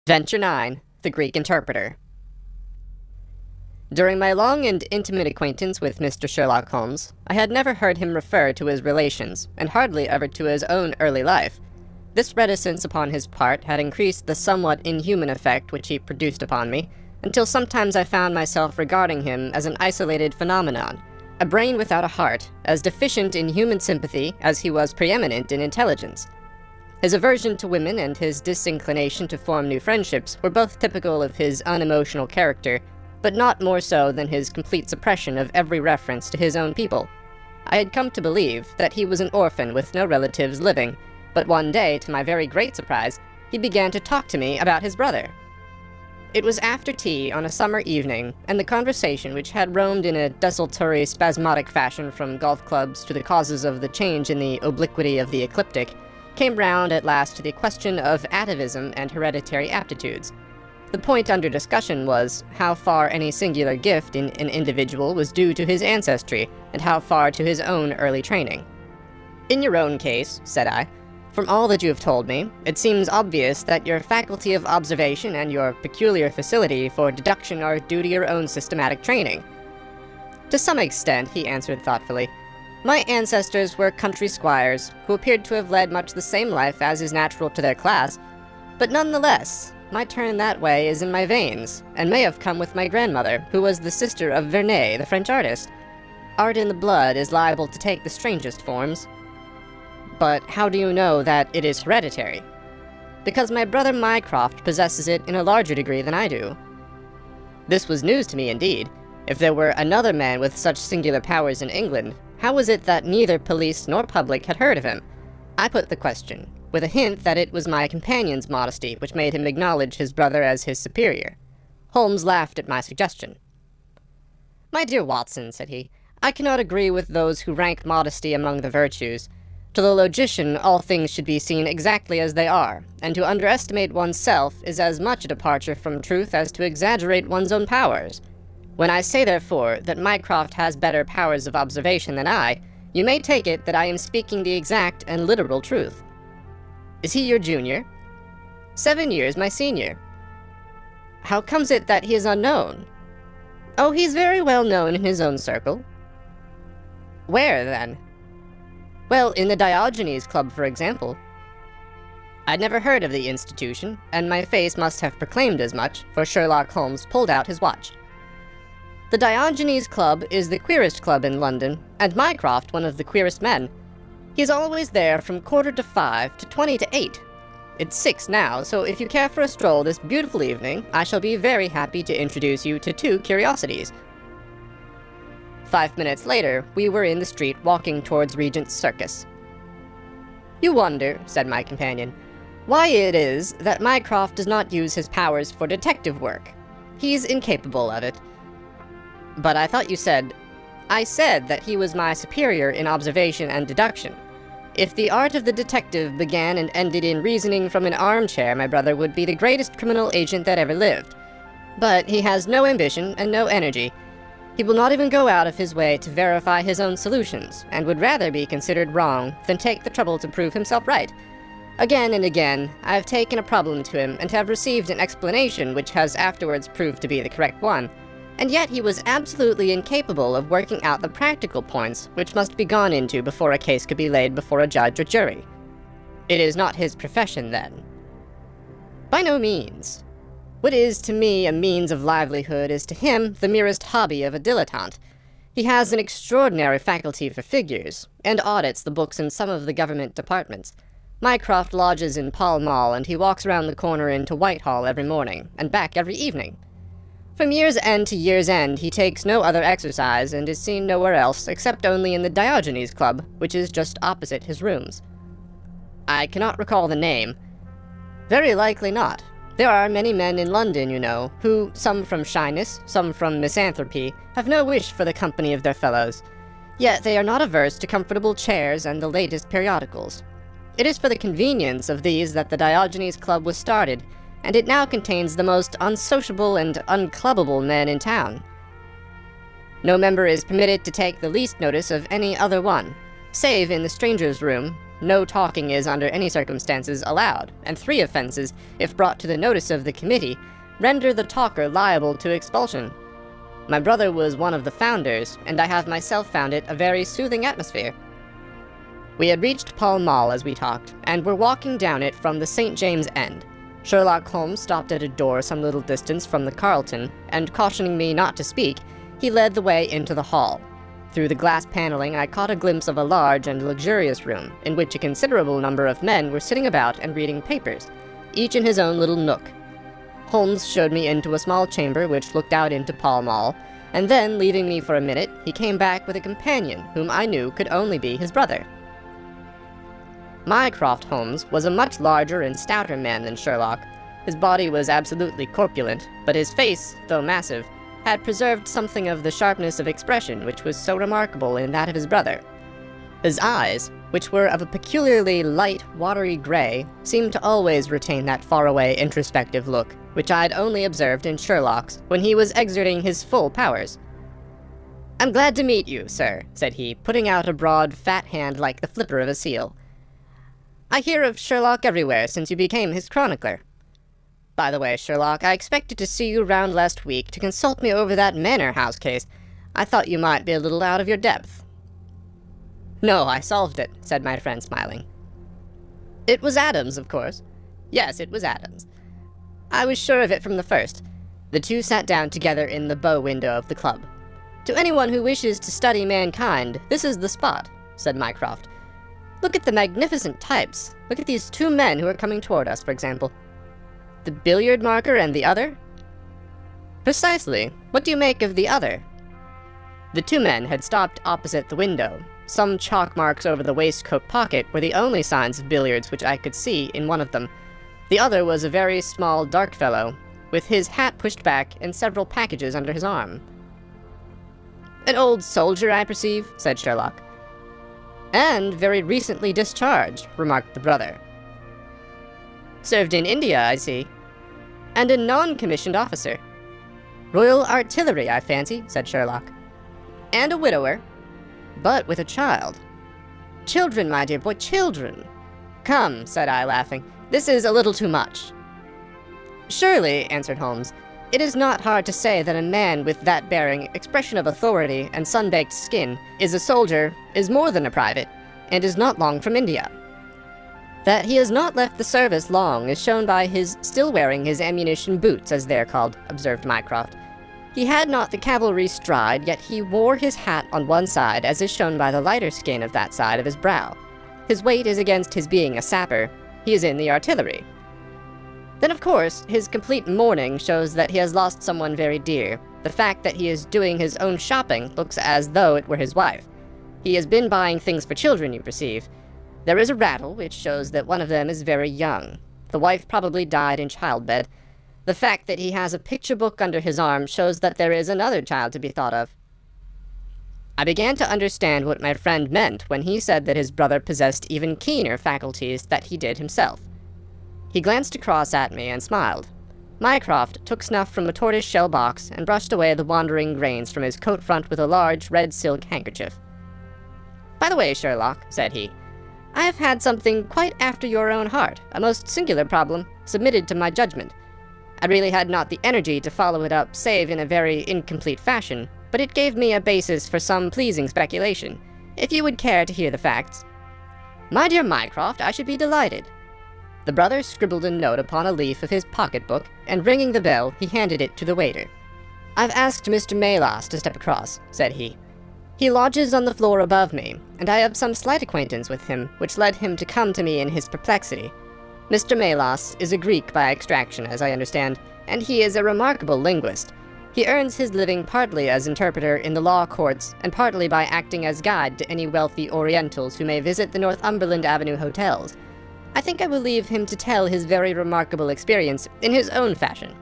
Adventure 9, The Greek Interpreter. During my long and intimate acquaintance with Mr. Sherlock Holmes, I had never heard him refer to his relations, and hardly ever to his own early life. This reticence upon his part had increased the somewhat inhuman effect which he produced upon me, until sometimes I found myself regarding him as an isolated phenomenon, a brain without a heart, as deficient in human sympathy as he was preeminent in intelligence. His aversion to women and his disinclination to form new friendships were both typical of his unemotional character, but not more so than his complete suppression of every reference to his own people. I had come to believe that he was an orphan with no relatives living, but one day, to my very great surprise, he began to talk to me about his brother. It was after tea on a summer evening, and the conversation, which had roamed in a desultory, spasmodic fashion from golf clubs to the causes of the change in the obliquity of the ecliptic, came round at last to the question of atavism and hereditary aptitudes. The point under discussion was how far any singular gift in an individual was due to his ancestry, and how far to his own early training. "In your own case," said I, "from all that you have told me, it seems obvious that your faculty of observation and your peculiar facility for deduction are due to your own systematic training." "To some extent," he answered thoughtfully. "My ancestors were country squires, who appeared to have led much the same life as is natural to their class, but nonetheless, my turn that way is in my veins, and may have come with my grandmother, who was the sister of Vernet, the French artist. Art in the blood is liable to take the strangest forms." "But how do you know that it is hereditary?" "Because my brother Mycroft possesses it in a larger degree than I do." This was news to me indeed. If there were another man with such singular powers in England, how was it that neither police nor public had heard of him? I put the question, with a hint that it was my companion's modesty which made him acknowledge his brother as his superior. Holmes laughed at my suggestion. "My dear Watson," said he, "I cannot agree with those who rank modesty among the virtues. To the logician, all things should be seen exactly as they are, and to underestimate oneself is as much a departure from truth as to exaggerate one's own powers. When I say, therefore, that Mycroft has better powers of observation than I, you may take it that I am speaking the exact and literal truth." "Is he your junior?" 7 years my senior." "How comes it that he is unknown?" "Oh, he's very well known in his own circle." "Where, then?" "Well, in the Diogenes Club, for example." I'd never heard of the institution, and my face must have proclaimed as much, for Sherlock Holmes pulled out his watch. "The Diogenes Club is the queerest club in London, and Mycroft one of the queerest men. He's always there from 4:45 to 8:20. It's 6 now, so if you care for a stroll this beautiful evening, I shall be very happy to introduce you to 2 curiosities." 5 minutes later, we were in the street walking towards Regent's Circus. "You wonder," said my companion, "why it is that Mycroft does not use his powers for detective work. He's incapable of it." "But I thought you said—" "I said that he was my superior in observation and deduction. If the art of the detective began and ended in reasoning from an armchair, my brother would be the greatest criminal agent that ever lived. But he has no ambition and no energy. He will not even go out of his way to verify his own solutions, and would rather be considered wrong than take the trouble to prove himself right. Again and again, I have taken a problem to him and have received an explanation which has afterwards proved to be the correct one. And yet he was absolutely incapable of working out the practical points which must be gone into before a case could be laid before a judge or jury." "It is not his profession, then?" "By no means. What is to me a means of livelihood is to him the merest hobby of a dilettante. He has an extraordinary faculty for figures, and audits the books in some of the government departments. Mycroft lodges in Pall Mall, and he walks round the corner into Whitehall every morning, and back every evening. From year's end to year's end, he takes no other exercise, and is seen nowhere else, except only in the Diogenes Club, which is just opposite his rooms." "I cannot recall the name." "Very likely not. There are many men in London, you know, who, some from shyness, some from misanthropy, have no wish for the company of their fellows. Yet they are not averse to comfortable chairs and the latest periodicals. It is for the convenience of these that the Diogenes Club was started, and it now contains the most unsociable and unclubbable men in town. No member is permitted to take the least notice of any other one, save in the stranger's room, no talking is under any circumstances allowed, and 3 offenses, if brought to the notice of the committee, render the talker liable to expulsion. My brother was one of the founders, and I have myself found it a very soothing atmosphere." We had reached Pall Mall as we talked, and were walking down it from the St. James End. Sherlock Holmes stopped at a door some little distance from the Carlton, and cautioning me not to speak, he led the way into the hall. Through the glass paneling, I caught a glimpse of a large and luxurious room, in which a considerable number of men were sitting about and reading papers, each in his own little nook. Holmes showed me into a small chamber which looked out into Pall Mall, and then, leaving me for a minute, he came back with a companion whom I knew could only be his brother. Mycroft Holmes was a much larger and stouter man than Sherlock. His body was absolutely corpulent, but his face, though massive, had preserved something of the sharpness of expression which was so remarkable in that of his brother. His eyes, which were of a peculiarly light, watery gray, seemed to always retain that faraway, introspective look, which I had only observed in Sherlock's when he was exerting his full powers. "I'm glad to meet you, sir," said he, putting out a broad, fat hand like the flipper of a seal. "I hear of Sherlock everywhere since you became his chronicler. By the way, Sherlock, I expected to see you round last week to consult me over that Manor House case. I thought you might be a little out of your depth." "No, I solved it," said my friend, smiling. "It was Adams, of course." "Yes, it was Adams. I was sure of it from the first." The two sat down together in the bow window of the club. "To anyone who wishes to study mankind, this is the spot," said Mycroft. "Look at the magnificent types. Look at these 2 men who are coming toward us, for example. The billiard marker and the other?" "Precisely. What do you make of the other?" The 2 men had stopped opposite the window. Some chalk marks over the waistcoat pocket were the only signs of billiards which I could see in one of them. The other was a very small, dark fellow, with his hat pushed back and several packages under his arm. "An old soldier, I perceive," said Sherlock. "And very recently discharged," remarked the brother. "Served in India, I see. And a non-commissioned officer. Royal Artillery, I fancy," said Sherlock. "And a widower. But with a child." "Children, my dear boy, children." "Come," said I, laughing, "this is a little too much." "Surely," answered Holmes, "it is not hard to say that a man with that bearing, expression of authority, and sun-baked skin is a soldier, is more than a private, and is not long from India. That he has not left the service long is shown by his still wearing his ammunition boots, as they are called," observed Mycroft. "He had not the cavalry stride, yet he wore his hat on one side, as is shown by the lighter skin of that side of his brow. His weight is against his being a sapper. He is in the artillery. Then, of course, his complete mourning shows that he has lost someone very dear. The fact that he is doing his own shopping looks as though it were his wife. He has been buying things for children, you perceive. There is a rattle, which shows that one of them is very young. The wife probably died in childbed. The fact that he has a picture book under his arm shows that there is another child to be thought of." I began to understand what my friend meant when he said that his brother possessed even keener faculties than he did himself. He glanced across at me and smiled. Mycroft took snuff from a tortoise-shell box and brushed away the wandering grains from his coat front with a large red silk handkerchief. "By the way, Sherlock," said he, "I have had something quite after your own heart, a most singular problem, submitted to my judgment. I really had not the energy to follow it up, save in a very incomplete fashion, but it gave me a basis for some pleasing speculation, if you would care to hear the facts." "My dear Mycroft, I should be delighted." The brother scribbled a note upon a leaf of his pocket-book, and ringing the bell, he handed it to the waiter. "I've asked Mr. Melas to step across," said he. "He lodges on the floor above me, and I have some slight acquaintance with him, which led him to come to me in his perplexity. Mr. Melas is a Greek by extraction, as I understand, and he is a remarkable linguist. He earns his living partly as interpreter in the law courts, and partly by acting as guide to any wealthy Orientals who may visit the Northumberland Avenue hotels. I think I will leave him to tell his very remarkable experience in his own fashion."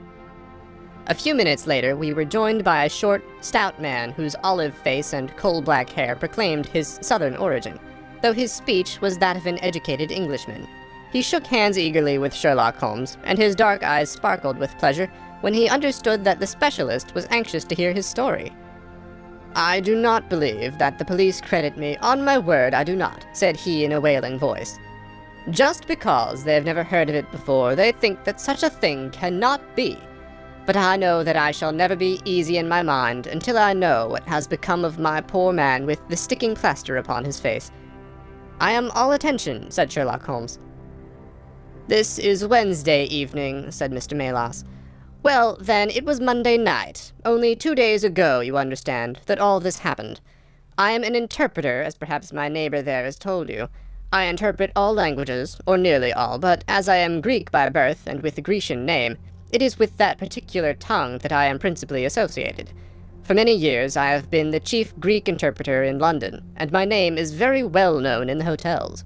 A few minutes later, we were joined by a short, stout man whose olive face and coal-black hair proclaimed his southern origin, though his speech was that of an educated Englishman. He shook hands eagerly with Sherlock Holmes, and his dark eyes sparkled with pleasure when he understood that the specialist was anxious to hear his story. "I do not believe that the police credit me, on my word I do not," said he in a wailing voice. "Just because they have never heard of it before, they think that such a thing cannot be. But I know that I shall never be easy in my mind until I know what has become of my poor man with the sticking plaster upon his face." "I am all attention," said Sherlock Holmes. "This is Wednesday evening," said Mr. Melas. "Well, then, it was Monday night, only 2 days ago, you understand, that all this happened. I am an interpreter, as perhaps my neighbor there has told you. I interpret all languages, or nearly all, but as I am Greek by birth and with a Grecian name, it is with that particular tongue that I am principally associated. For many years I have been the chief Greek interpreter in London, and my name is very well known in the hotels.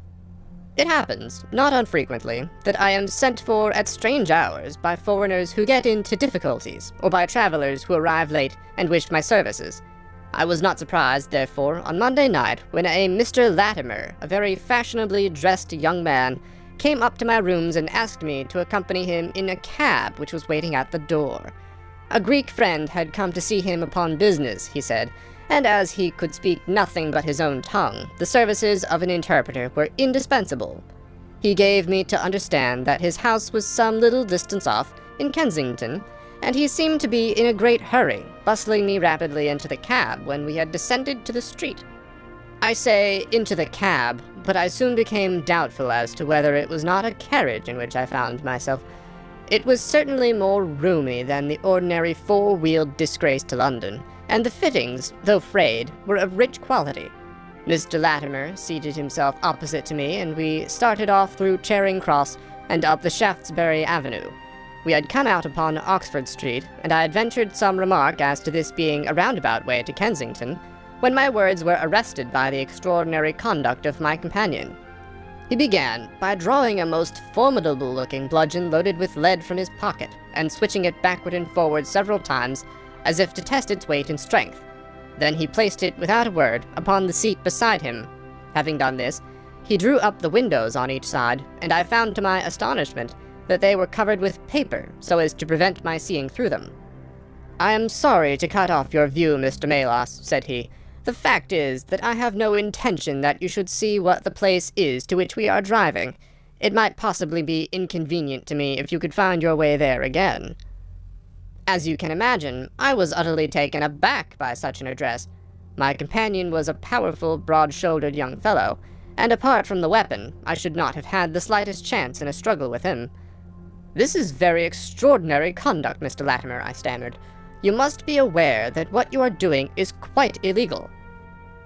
It happens, not unfrequently, that I am sent for at strange hours by foreigners who get into difficulties, or by travelers who arrive late and wish my services. I was not surprised, therefore, on Monday night when a Mr. Latimer, a very fashionably dressed young man, came up to my rooms and asked me to accompany him in a cab which was waiting at the door. A Greek friend had come to see him upon business, he said, and as he could speak nothing but his own tongue, the services of an interpreter were indispensable. He gave me to understand that his house was some little distance off, in Kensington, and he seemed to be in a great hurry, bustling me rapidly into the cab when we had descended to the street. I say into the cab, but I soon became doubtful as to whether it was not a carriage in which I found myself. It was certainly more roomy than the ordinary four-wheeled disgrace to London, and the fittings, though frayed, were of rich quality. Mr. Latimer seated himself opposite to me, and we started off through Charing Cross and up the Shaftesbury Avenue. We had come out upon Oxford Street, and I had ventured some remark as to this being a roundabout way to Kensington, when my words were arrested by the extraordinary conduct of my companion. He began by drawing a most formidable-looking bludgeon loaded with lead from his pocket, and switching it backward and forward several times, as if to test its weight and strength. Then he placed it, without a word, upon the seat beside him. Having done this, he drew up the windows on each side, and I found to my astonishment that they were covered with paper, so as to prevent my seeing through them. "I am sorry to cut off your view, Mr. Melas," said he. "The fact is that I have no intention that you should see what the place is to which we are driving. It might possibly be inconvenient to me if you could find your way there again." As you can imagine, I was utterly taken aback by such an address. My companion was a powerful, broad-shouldered young fellow, and apart from the weapon, I should not have had the slightest chance in a struggle with him. "This is very extraordinary conduct, Mr. Latimer," I stammered. "You must be aware that what you are doing is quite illegal."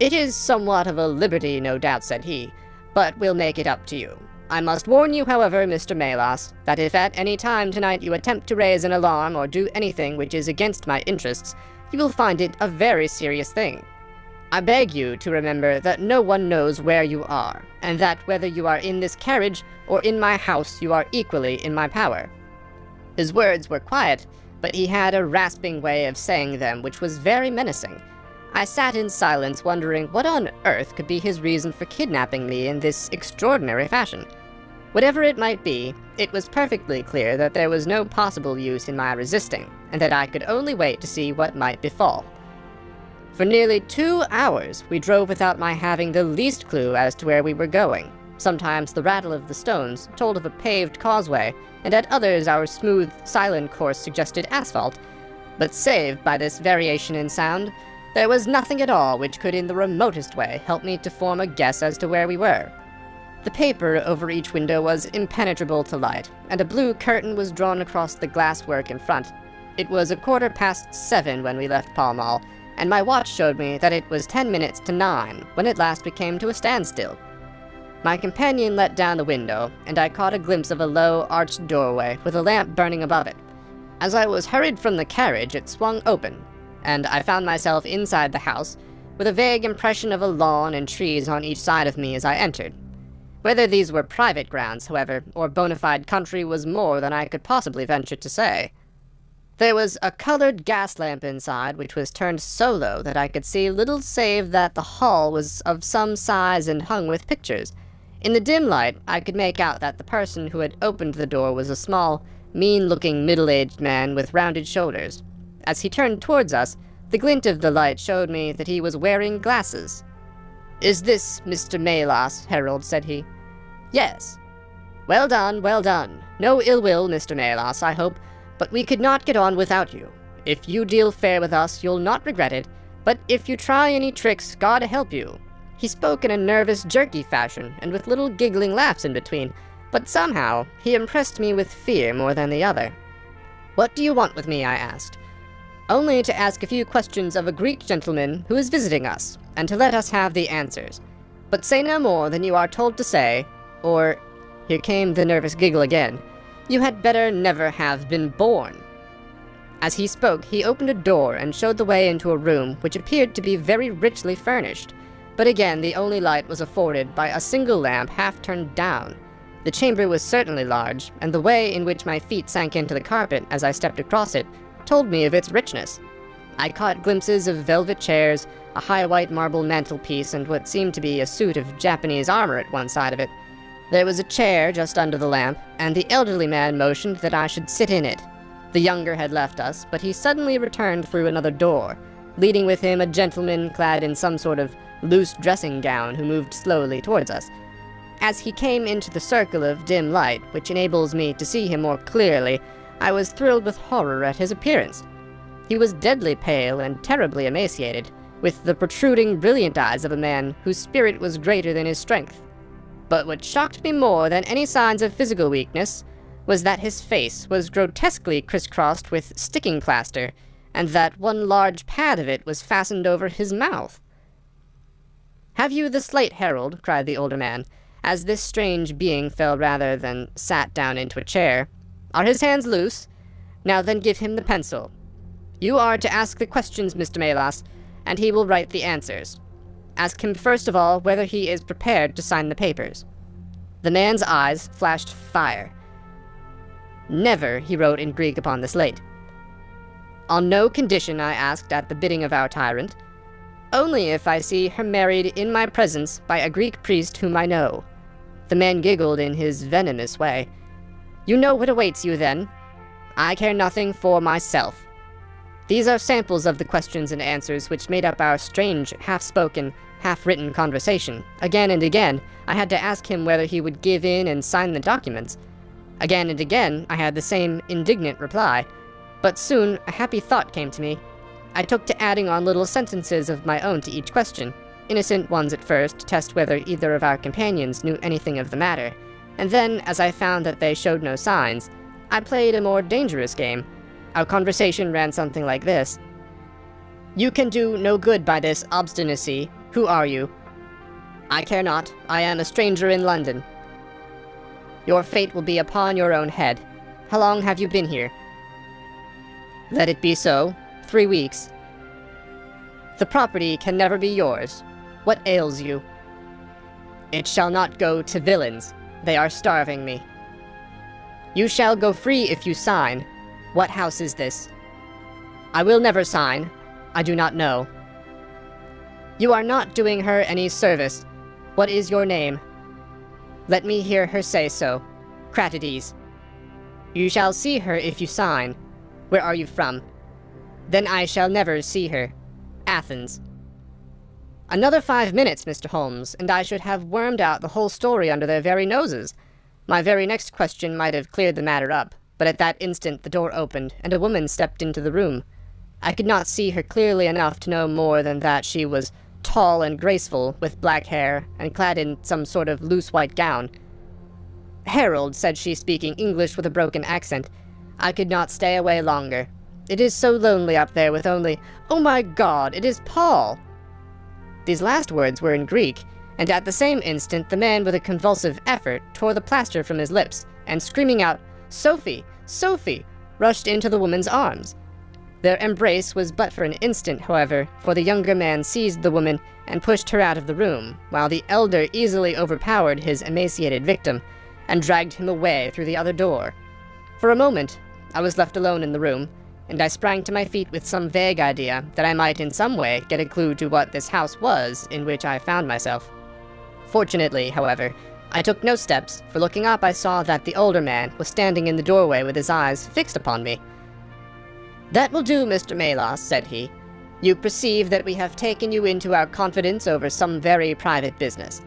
"It is somewhat of a liberty, no doubt," said he, "but we'll make it up to you. I must warn you, however, Mr. Melas, that if at any time tonight you attempt to raise an alarm or do anything which is against my interests, you will find it a very serious thing. I beg you to remember that no one knows where you are, and that whether you are in this carriage or in my house, you are equally in my power." His words were quiet, but he had a rasping way of saying them which was very menacing. I sat in silence, wondering what on earth could be his reason for kidnapping me in this extraordinary fashion. Whatever it might be, it was perfectly clear that there was no possible use in my resisting, and that I could only wait to see what might befall. For nearly 2 hours we drove without my having the least clue as to where we were going. Sometimes the rattle of the stones told of a paved causeway, and at others our smooth, silent course suggested asphalt. But save by this variation in sound, there was nothing at all which could in the remotest way help me to form a guess as to where we were. The paper over each window was impenetrable to light, and a blue curtain was drawn across the glasswork in front. It was 7:15 when we left Pall Mall, and my watch showed me that it was 10 minutes to 9 when at last we came to a standstill. My companion let down the window, and I caught a glimpse of a low, arched doorway with a lamp burning above it. As I was hurried from the carriage, it swung open, and I found myself inside the house, with a vague impression of a lawn and trees on each side of me as I entered. Whether these were private grounds, however, or bona fide country was more than I could possibly venture to say. There was a colored gas lamp inside, which was turned so low that I could see little save that the hall was of some size and hung with pictures. In the dim light, I could make out that the person who had opened the door was a small, mean-looking, middle-aged man with rounded shoulders. As he turned towards us, The glint of the light showed me that he was wearing glasses. "Is this Mr. Melas, Herald?" said he. "Yes." Well done, well done. No ill will, Mr. Melas, I hope, but we could not get on without you. If you deal fair with us, you'll not regret it, but if you try any tricks, God help you." He spoke in a nervous, jerky fashion, and with little giggling laughs in between, but somehow he impressed me with fear more than the other. "What do you want with me?" I asked. "Only to ask a few questions of a Greek gentleman who is visiting us, and to let us have the answers. But say no more than you are told to say, or," here came the nervous giggle again, "you had better never have been born." As he spoke, he opened a door and showed the way into a room which appeared to be very richly furnished, but again the only light was afforded by a single lamp half turned down. The chamber was certainly large, and the way in which my feet sank into the carpet as I stepped across it told me of its richness. I caught glimpses of velvet chairs, a high white marble mantelpiece, and what seemed to be a suit of Japanese armor at one side of it. There was a chair just under the lamp, and the elderly man motioned that I should sit in it. The younger had left us, but he suddenly returned through another door, leading with him a gentleman clad in some sort of loose dressing gown who moved slowly towards us. As he came into the circle of dim light, which enables me to see him more clearly, I was thrilled with horror at his appearance. He was deadly pale and terribly emaciated, with the protruding, brilliant eyes of a man whose spirit was greater than his strength. But what shocked me more than any signs of physical weakness was that his face was grotesquely crisscrossed with sticking plaster, and that one large pad of it was fastened over his mouth. "Have you the slate, Herald?" cried the older man, as this strange being fell rather than sat down into a chair. "Are his hands loose? Now then give him the pencil. You are to ask the questions, Mr. Melas, and he will write the answers. Ask him first of all whether he is prepared to sign the papers." The man's eyes flashed fire. "Never," he wrote in Greek upon the slate. "On no condition," I asked at the bidding of our tyrant. "Only if I see her married in my presence by a Greek priest whom I know." The man giggled in his venomous way. "You know what awaits you, then? I care nothing for myself." These are samples of the questions and answers which made up our strange, half-spoken, half-written conversation. Again and again, I had to ask him whether he would give in and sign the documents. Again and again, I had the same indignant reply. But soon, a happy thought came to me. I took to adding on little sentences of my own to each question, innocent ones at first, to test whether either of our companions knew anything of the matter, and then, as I found that they showed no signs, I played a more dangerous game. Our conversation ran something like this. "You can do no good by this obstinacy. Who are you?" "I care not. I am a stranger in London." "Your fate will be upon your own head. How long have you been here?" "Let it be so. 3 weeks." "The property can never be yours. What ails you?" "It shall not go to villains. They are starving me." "You shall go free if you sign. What house is this?" "I will never sign. I do not know." "You are not doing her any service. What is your name?" "Let me hear her say so. Cratides." "You shall see her if you sign. Where are you from?" "Then I shall never see her. Athens." Another 5 minutes, Mr. Holmes, and I should have wormed out the whole story under their very noses. My very next question might have cleared the matter up, but at that instant the door opened, and a woman stepped into the room. I could not see her clearly enough to know more than that she was tall and graceful, with black hair, and clad in some sort of loose white gown. "Herald," said she, speaking English with a broken accent, "I could not stay away longer. It is so lonely up there with only— Oh my God, it is Paul!" These last words were in Greek, and at the same instant the man with a convulsive effort tore the plaster from his lips, and screaming out, "Sophie! Sophie!" rushed into the woman's arms. Their embrace was but for an instant, however, for the younger man seized the woman and pushed her out of the room, while the elder easily overpowered his emaciated victim, and dragged him away through the other door. For a moment, I was left alone in the room, and I sprang to my feet with some vague idea that I might in some way get a clue to what this house was in which I found myself. Fortunately, however, I took no steps, for looking up I saw that the older man was standing in the doorway with his eyes fixed upon me. "That will do, Mr. Melas," said he. You perceive that we have taken you into our confidence over some very private business.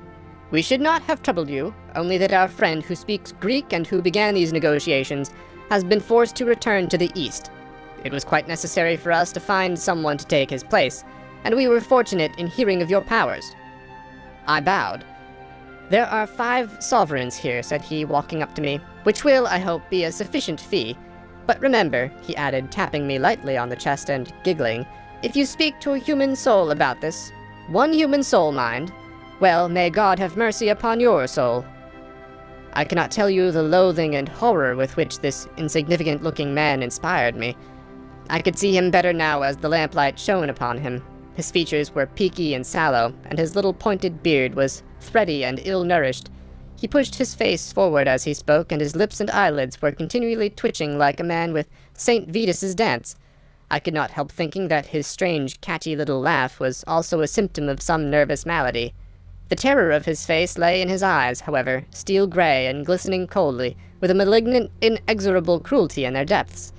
We should not have troubled you, only that our friend who speaks Greek and who began these negotiations has been forced to return to the East. It was quite necessary for us to find someone to take his place, and we were fortunate in hearing of your powers." I bowed. "There are 5 sovereigns here," said he, walking up to me, "which will, I hope, be a sufficient fee. But remember," he added, tapping me lightly on the chest and giggling, "if you speak to a human soul about this, one human soul, mind, well, may God have mercy upon your soul." I cannot tell you the loathing and horror with which this insignificant-looking man inspired me. I could see him better now as the lamplight shone upon him. His features were peaky and sallow, and his little pointed beard was thready and ill-nourished. He pushed his face forward as he spoke, and his lips and eyelids were continually twitching like a man with St. Vitus's dance. I could not help thinking that his strange, catchy little laugh was also a symptom of some nervous malady. The terror of his face lay in his eyes, however, steel-gray and glistening coldly, with a malignant, inexorable cruelty in their depths.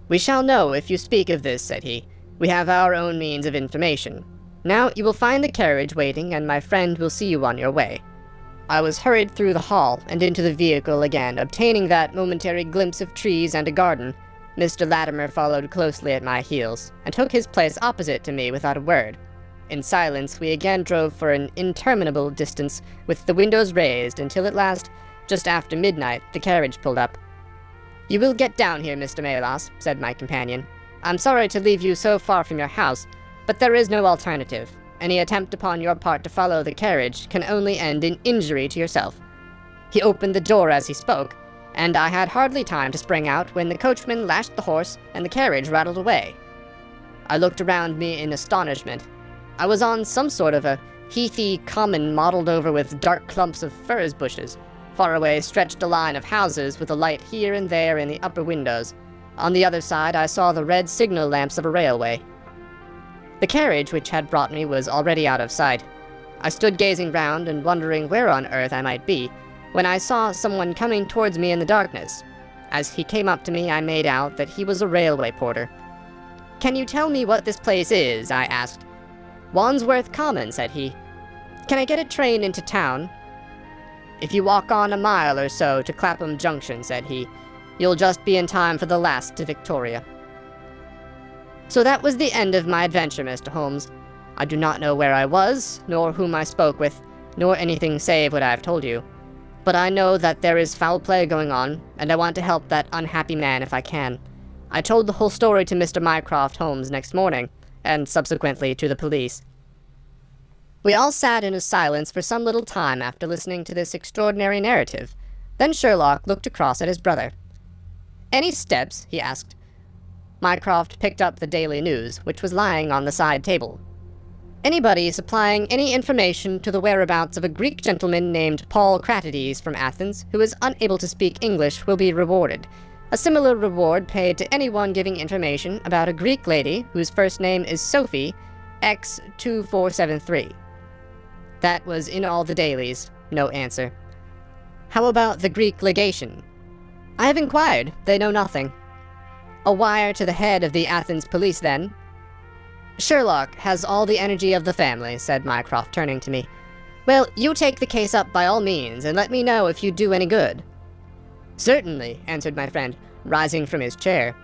"We shall know if you speak of this," said he. "We have our own means of information. Now you will find the carriage waiting, and my friend will see you on your way." I was hurried through the hall and into the vehicle again, obtaining that momentary glimpse of trees and a garden. Mr. Latimer followed closely at my heels, and took his place opposite to me without a word. In silence, we again drove for an interminable distance, with the windows raised, until at last, just after midnight, the carriage pulled up. "You will get down here, Mr. Melas," said my companion. "I'm sorry to leave you so far from your house, but there is no alternative. Any attempt upon your part to follow the carriage can only end in injury to yourself." He opened the door as he spoke, and I had hardly time to spring out when the coachman lashed the horse and the carriage rattled away. I looked around me in astonishment. I was on some sort of a heathy common mottled over with dark clumps of furze bushes. Far away stretched a line of houses with a light here and there in the upper windows. On the other side I saw the red signal lamps of a railway. The carriage which had brought me was already out of sight. I stood gazing round and wondering where on earth I might be, when I saw someone coming towards me in the darkness. As he came up to me, I made out that he was a railway porter. "Can you tell me what this place is?" I asked. "Wandsworth Common," said he. "Can I get a train into town?" "If you walk on a mile or so to Clapham Junction," said he, "you'll just be in time for the last to Victoria." So that was the end of my adventure, Mr. Holmes. I do not know where I was, nor whom I spoke with, nor anything save what I have told you. But I know that there is foul play going on, and I want to help that unhappy man if I can. I told the whole story to Mr. Mycroft Holmes next morning, and subsequently to the police. We all sat in a silence for some little time after listening to this extraordinary narrative. Then Sherlock looked across at his brother. "Any steps?" he asked. Mycroft picked up the Daily News, which was lying on the side table. "Anybody supplying any information to the whereabouts of a Greek gentleman named Paul Cratides from Athens, who is unable to speak English, will be rewarded. A similar reward paid to anyone giving information about a Greek lady whose first name is Sophie, X2473. That was in all the dailies. No answer. "How about the Greek legation?" "I have inquired. They know nothing." "A wire to the head of the Athens police, then?" "Sherlock has all the energy of the family," said Mycroft, turning to me. "Well, you take the case up by all means, and let me know if you do any good." "Certainly," answered my friend, rising from his chair.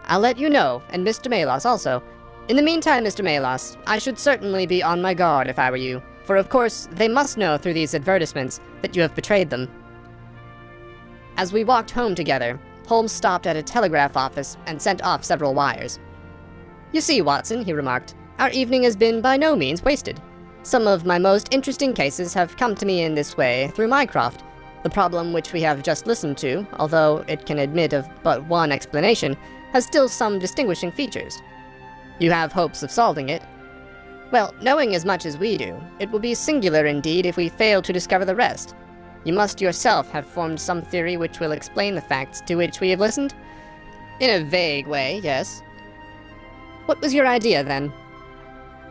"I'll let you know, and Mr. Melas also. In the meantime, Mr. Melas, I should certainly be on my guard if I were you, for of course they must know through these advertisements that you have betrayed them." As we walked home together, Holmes stopped at a telegraph office and sent off several wires. "You see, Watson," he remarked, "our evening has been by no means wasted. Some of my most interesting cases have come to me in this way through Mycroft. The problem which we have just listened to, although it can admit of but one explanation, has still some distinguishing features. You have hopes of solving it? Well, knowing as much as we do, it will be singular indeed if we fail to discover the rest. You must yourself have formed some theory which will explain the facts to which we have listened?" "In a vague way, yes." "What was your idea, then?"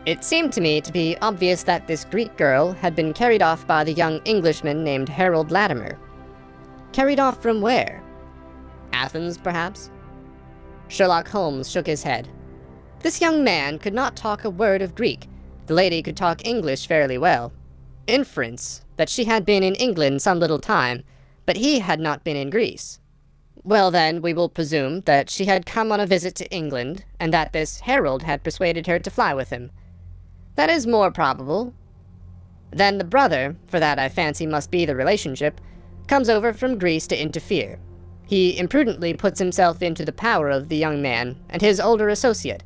"It seemed to me to be obvious that this Greek girl had been carried off by the young Englishman named Harold Latimer." "Carried off from where?" "Athens, perhaps." Sherlock Holmes shook his head. This young man could not talk a word of Greek. The lady could talk English fairly well. Inference that she had been in England some little time, but he had not been in Greece. Well then, we will presume that she had come on a visit to England, and that this herald had persuaded her to fly with him. That is more probable. Then the brother, for that I fancy must be the relationship, comes over from Greece to interfere. He imprudently puts himself into the power of the young man and his older associate.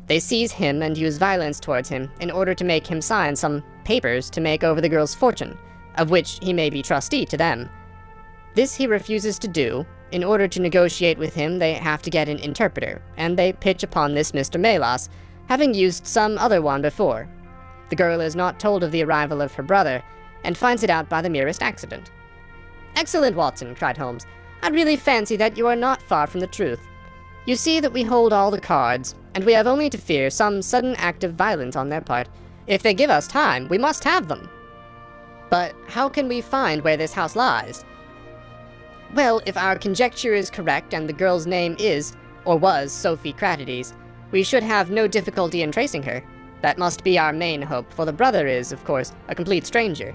They seize him and use violence towards him in order to make him sign some papers to make over the girl's fortune, of which he may be trustee to them. This he refuses to do. In order to negotiate with him, they have to get an interpreter, and they pitch upon this Mr. Melas, having used some other one before. The girl is not told of the arrival of her brother, and finds it out by the merest accident. "Excellent, Watson," cried Holmes. "I really fancy that you are not far from the truth. You see that we hold all the cards, and we have only to fear some sudden act of violence on their part. If they give us time, we must have them." "But how can we find where this house lies?" "Well, if our conjecture is correct and the girl's name is, or was, Sophie Cratides, we should have no difficulty in tracing her. That must be our main hope, for the brother is, of course, a complete stranger.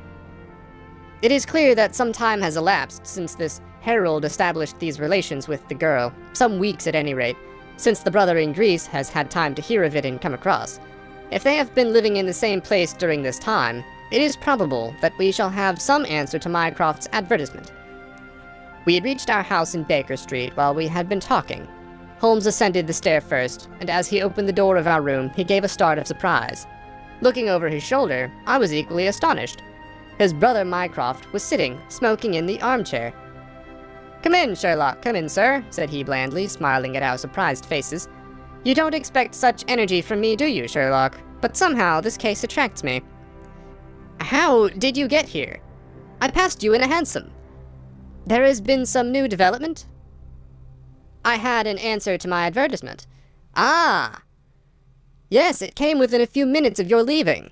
It is clear that some time has elapsed since this herald established these relations with the girl, some weeks at any rate, since the brother in Greece has had time to hear of it and come across. If they have been living in the same place during this time, it is probable that we shall have some answer to Mycroft's advertisement." We had reached our house in Baker Street while we had been talking. Holmes ascended the stair first, and as he opened the door of our room, he gave a start of surprise. Looking over his shoulder, I was equally astonished. His brother Mycroft was sitting, smoking in the armchair. "Come in, Sherlock, come in, sir," said he blandly, smiling at our surprised faces. "You don't expect such energy from me, do you, Sherlock? But somehow this case attracts me." "How did you get here?" "I passed you in a hansom." "There has been some new development?" "I had an answer to my advertisement." "Ah!" "Yes, it came within a few minutes of your leaving."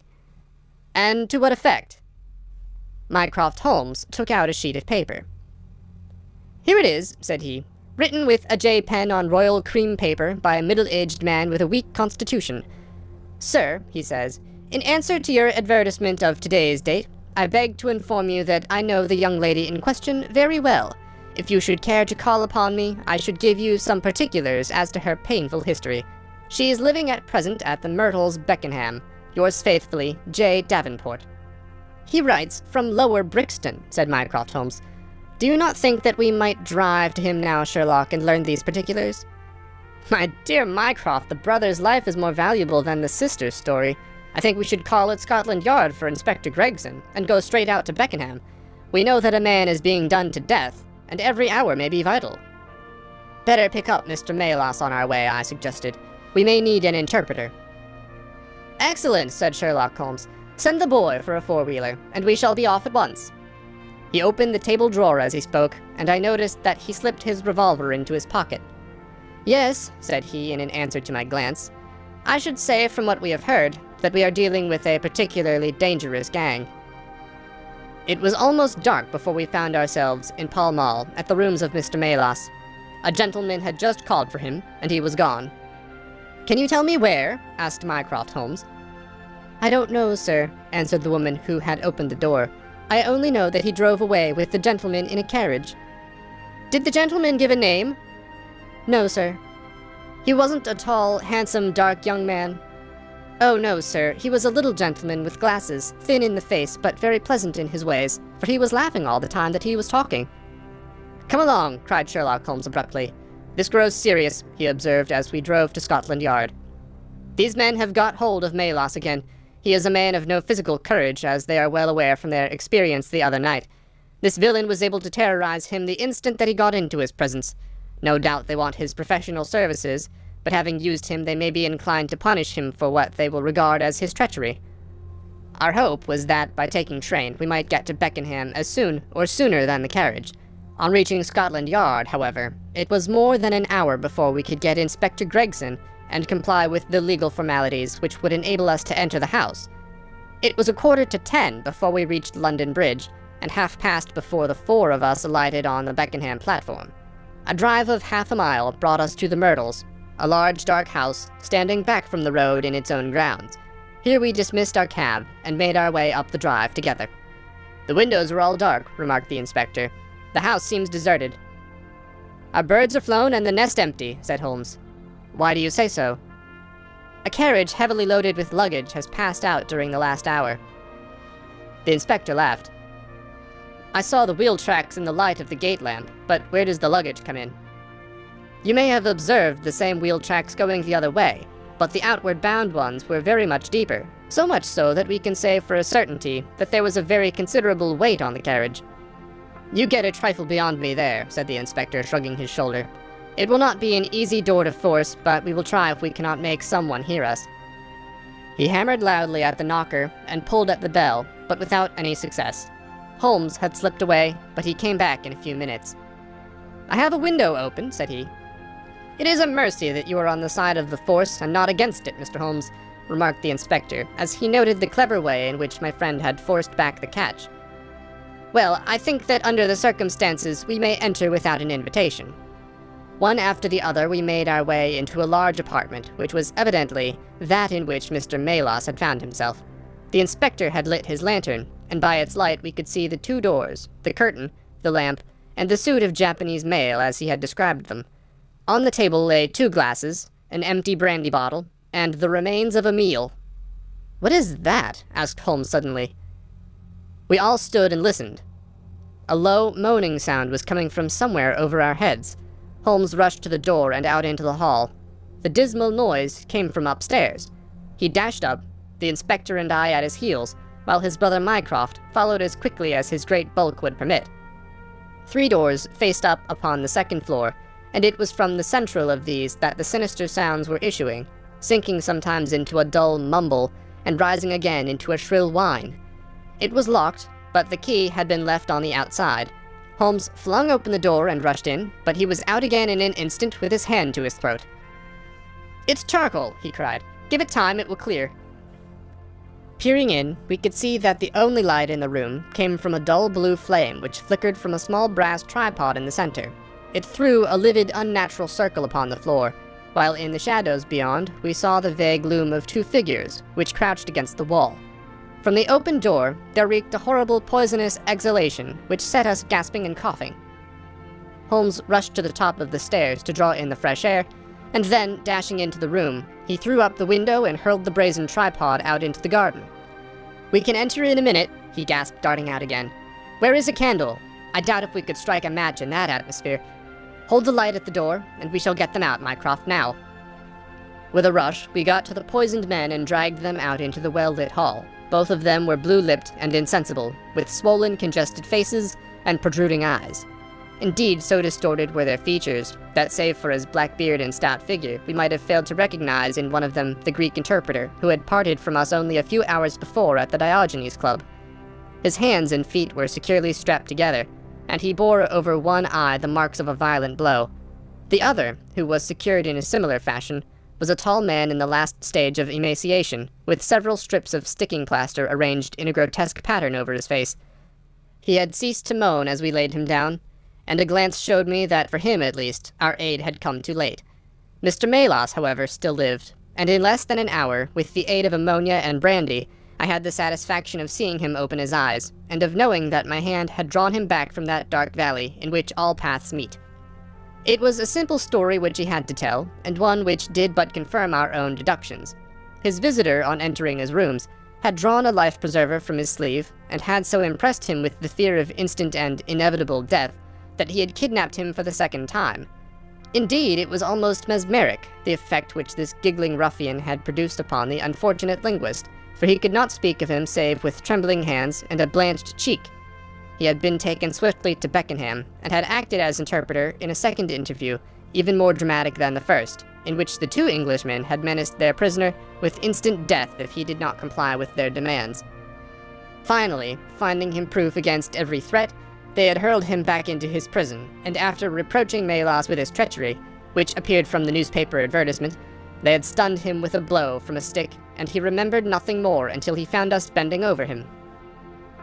"And to what effect?" Mycroft Holmes took out a sheet of paper. "Here it is," said he, "written with a J pen on royal cream paper by a middle-aged man with a weak constitution. 'Sir,' he says, 'in answer to your advertisement of today's date, I beg to inform you that I know the young lady in question very well. If you should care to call upon me, I should give you some particulars as to her painful history. She is living at present at the Myrtles, Beckenham. Yours faithfully, J. Davenport.'" "He writes from Lower Brixton," said Mycroft Holmes. "Do you not think that we might drive to him now, Sherlock, and learn these particulars?" "My dear Mycroft, the brother's life is more valuable than the sister's story. I think we should call at Scotland Yard for Inspector Gregson, and go straight out to Beckenham. We know that a man is being done to death, and every hour may be vital." "Better pick up Mr. Melas on our way," I suggested. "We may need an interpreter." "Excellent," said Sherlock Holmes. "Send the boy for a four-wheeler, and we shall be off at once." He opened the table drawer as he spoke, and I noticed that he slipped his revolver into his pocket. "Yes," said he in an answer to my glance, "I should say, from what we have heard, that we are dealing with a particularly dangerous gang." It was almost dark before we found ourselves in Pall Mall at the rooms of Mr. Melas. A gentleman had just called for him, and he was gone. "Can you tell me where?" asked Mycroft Holmes. "I don't know, sir," answered the woman who had opened the door. "I only know that he drove away with the gentleman in a carriage." "Did the gentleman give a name?" "No, sir." "He wasn't a tall, handsome, dark young man?" "Oh, no, sir. He was a little gentleman with glasses, thin in the face, but very pleasant in his ways, for he was laughing all the time that he was talking." "Come along," cried Sherlock Holmes abruptly. "This grows serious," he observed as we drove to Scotland Yard. "These men have got hold of Melas again. He is a man of no physical courage, as they are well aware from their experience the other night. This villain was able to terrorize him the instant that he got into his presence. No doubt they want his professional services, but having used him, they may be inclined to punish him for what they will regard as his treachery. Our hope was that, by taking train, we might get to Beckenham as soon or sooner than the carriage. On reaching Scotland Yard, however, it was more than an hour before we could get Inspector Gregson and comply with the legal formalities which would enable us to enter the house. It was 10:15 before we reached London Bridge, and past before the four of us alighted on the Beckenham platform. A drive of half a mile brought us to the Myrtles. a large dark house standing back from the road in its own grounds. Here we dismissed our cab and made our way up the drive together. "The windows are all dark," remarked the inspector. "The house seems deserted." "Our birds are flown and the nest empty," said Holmes. "Why do you say so?" "A carriage heavily loaded with luggage has passed out during the last hour." The inspector laughed. "I saw the wheel tracks in the light of the gate lamp, but where does the luggage come in?" "You may have observed the same wheel tracks going the other way, but the outward bound ones were very much deeper, so much so that we can say for a certainty that there was a very considerable weight on the carriage." "You get a trifle beyond me there," said the inspector, shrugging his shoulder. "It will not be an easy door to force, but we will try if we cannot make someone hear us." He hammered loudly at the knocker and pulled at the bell, but without any success. Holmes had slipped away, but he came back in a few minutes. "I have a window open," said he. "It is a mercy that you are on the side of the force and not against it, Mr. Holmes," remarked the inspector, as he noted the clever way in which my friend had forced back the catch. "Well, I think that under the circumstances we may enter without an invitation." One after the other we made our way into a large apartment, which was evidently that in which Mr. Melas had found himself. The inspector had lit his lantern, and by its light we could see the two doors, the curtain, the lamp, and the suit of Japanese mail as he had described them. On the table lay 2 glasses, an empty brandy bottle, and the remains of a meal. "What is that?" asked Holmes suddenly. We all stood and listened. A low, moaning sound was coming from somewhere over our heads. Holmes rushed to the door and out into the hall. The dismal noise came from upstairs. He dashed up, the inspector and I at his heels, while his brother Mycroft followed as quickly as his great bulk would permit. 3 doors faced up upon the second floor, and it was from the central of these that the sinister sounds were issuing, sinking sometimes into a dull mumble, and rising again into a shrill whine. It was locked, but the key had been left on the outside. Holmes flung open the door and rushed in, but he was out again in an instant with his hand to his throat. "It's charcoal," he cried. "Give it time, it will clear." Peering in, we could see that the only light in the room came from a dull blue flame which flickered from a small brass tripod in the center. It threw a livid, unnatural circle upon the floor, while in the shadows beyond we saw the vague loom of 2 figures, which crouched against the wall. From the open door, there reeked a horrible poisonous exhalation, which set us gasping and coughing. Holmes rushed to the top of the stairs to draw in the fresh air, and then, dashing into the room, he threw up the window and hurled the brazen tripod out into the garden. "We can enter in a minute," he gasped, darting out again. "Where is a candle? I doubt if we could strike a match in that atmosphere. Hold the light at the door, and we shall get them out, Mycroft, now." With a rush, we got to the poisoned men and dragged them out into the well-lit hall. Both of them were blue-lipped and insensible, with swollen, congested faces and protruding eyes. Indeed, so distorted were their features, that save for his black beard and stout figure, we might have failed to recognize in one of them the Greek interpreter, who had parted from us only a few hours before at the Diogenes Club. His hands and feet were securely strapped together, and he bore over one eye the marks of a violent blow. The other, who was secured in a similar fashion, was a tall man in the last stage of emaciation, with several strips of sticking plaster arranged in a grotesque pattern over his face. He had ceased to moan as we laid him down, and a glance showed me that, for him at least, our aid had come too late. Mr. Melas, however, still lived, and in less than an hour, with the aid of ammonia and brandy, I had the satisfaction of seeing him open his eyes, and of knowing that my hand had drawn him back from that dark valley in which all paths meet. It was a simple story which he had to tell, and one which did but confirm our own deductions. His visitor, on entering his rooms, had drawn a life-preserver from his sleeve, and had so impressed him with the fear of instant and inevitable death that he had kidnapped him for the second time. Indeed, it was almost mesmeric, the effect which this giggling ruffian had produced upon the unfortunate linguist, for he could not speak of him save with trembling hands and a blanched cheek. He had been taken swiftly to Beckenham, and had acted as interpreter in a second interview, even more dramatic than the first, in which the 2 Englishmen had menaced their prisoner with instant death if he did not comply with their demands. Finally, finding him proof against every threat, they had hurled him back into his prison, and after reproaching Melas with his treachery, which appeared from the newspaper advertisement, they had stunned him with a blow from a stick, and he remembered nothing more until he found us bending over him.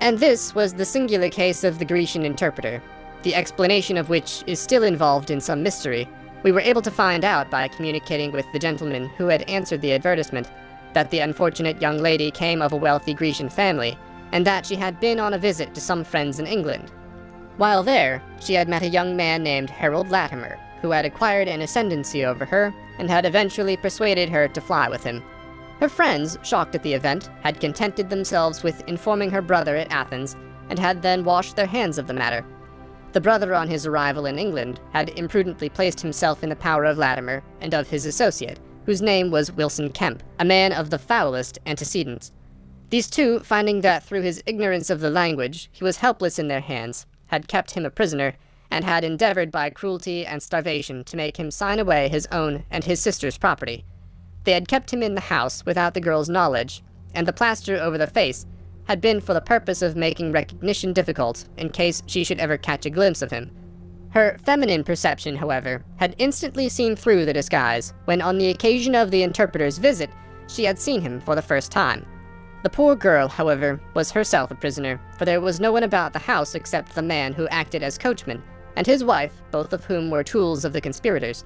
And this was the singular case of the Grecian interpreter, the explanation of which is still involved in some mystery, We were able to find out by communicating with the gentleman who had answered the advertisement that the unfortunate young lady came of a wealthy Grecian family, and that she had been on a visit to some friends in England. While there, she had met a young man named Harold Latimer, who had acquired an ascendancy over her and had eventually persuaded her to fly with him. Her friends, shocked at the event, had contented themselves with informing her brother at Athens, and had then washed their hands of the matter. The brother, on his arrival in England, had imprudently placed himself in the power of Latimer and of his associate, whose name was Wilson Kemp, a man of the foulest antecedents. These two, finding that through his ignorance of the language he was helpless in their hands, had kept him a prisoner, and had endeavored by cruelty and starvation to make him sign away his own and his sister's property. They had kept him in the house without the girl's knowledge, and the plaster over the face had been for the purpose of making recognition difficult in case she should ever catch a glimpse of him. Her feminine perception, however, had instantly seen through the disguise when, on the occasion of the interpreter's visit, she had seen him for the first time. The poor girl, however, was herself a prisoner, for there was no one about the house except the man who acted as coachman, and his wife, both of whom were tools of the conspirators.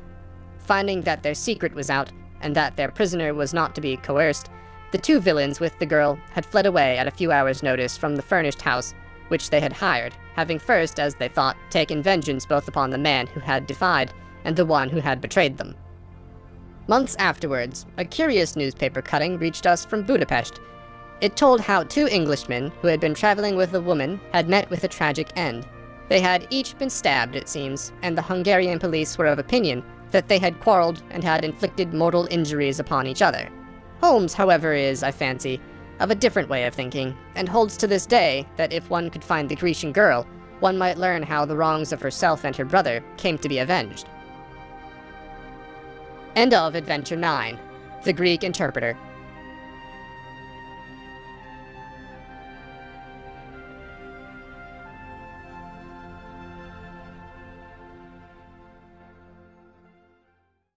Finding that their secret was out, and that their prisoner was not to be coerced, the two villains with the girl had fled away at a few hours' notice from the furnished house, which they had hired, having first, as they thought, taken vengeance both upon the man who had defied and the one who had betrayed them. Months afterwards, a curious newspaper cutting reached us from Budapest. It told how two Englishmen who had been traveling with a woman had met with a tragic end. They had each been stabbed, it seems, and the Hungarian police were of opinion that they had quarreled and had inflicted mortal injuries upon each other. Holmes, however, is, I fancy, of a different way of thinking, and holds to this day that if one could find the Grecian girl, one might learn how the wrongs of herself and her brother came to be avenged. End of Adventure 9, The Greek Interpreter.